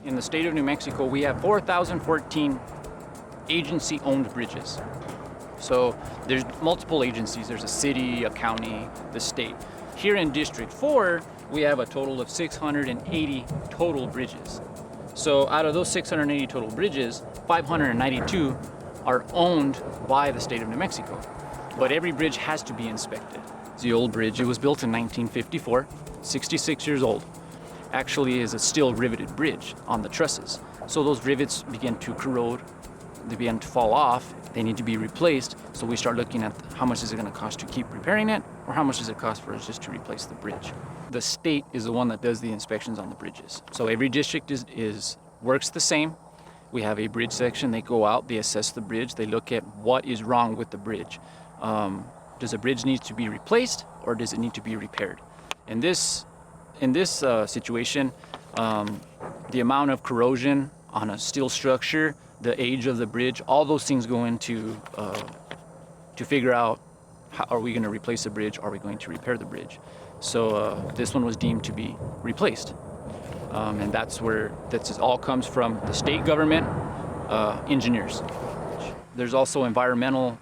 In the state of New Mexico, we have 4,014 agency-owned bridges. So there's multiple agencies. There's a city, a county, the state. Here in District 4, we have a total of 680 total bridges. So out of those 680 total bridges, 592 are owned by the state of New Mexico. But every bridge has to be inspected. It's the old bridge. It was built in 1954, 66 years old. Actually is a steel riveted bridge on the trusses. So those rivets begin to corrode, they begin to fall off, they need to be replaced. So we start looking at how much is it going to cost to keep repairing it, or how much does it cost for us just to replace the bridge. The state is the one that does the inspections on the bridges. So every district works the same. We have a bridge section, they go out, they assess the bridge, they look at what is wrong with the bridge. Does the bridge need to be replaced, or does it need to be repaired? In this situation, the amount of corrosion on a steel structure, the age of the bridge, all those things go into to figure out how are we going to replace the bridge, are we going to repair the bridge. So this one was deemed to be replaced. And that's where this all comes from, the state government engineers. There's also environmental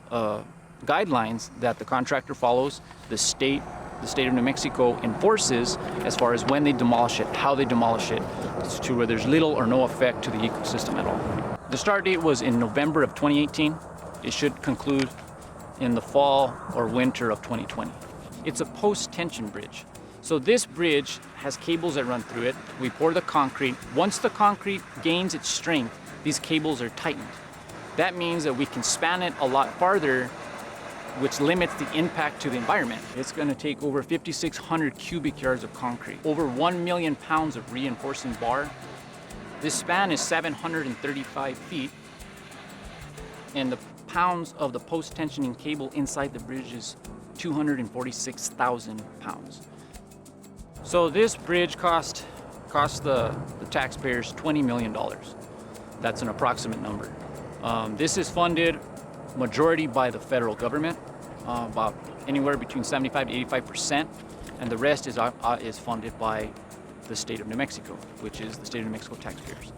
guidelines that the contractor follows. The state of New Mexico enforces as far as when they demolish it, how they demolish it, to where there's little or no effect to the ecosystem at all. The start date was in November of 2018. It should conclude in the fall or winter of 2020. It's a post-tension bridge. So this bridge has cables that run through it. We pour the concrete. Once the concrete gains its strength, these cables are tightened. That means that we can span it a lot farther, which limits the impact to the environment. It's going to take over 5,600 cubic yards of concrete, over 1 million pounds of reinforcing bar. This span is 735 feet, and the pounds of the post-tensioning cable inside the bridge is 246,000 pounds. So this bridge cost the taxpayers $20 million. That's an approximate number. This is funded majority by the federal government, about anywhere between 75 to 85%, and the rest is funded by the state of New Mexico, which is the state of New Mexico taxpayers.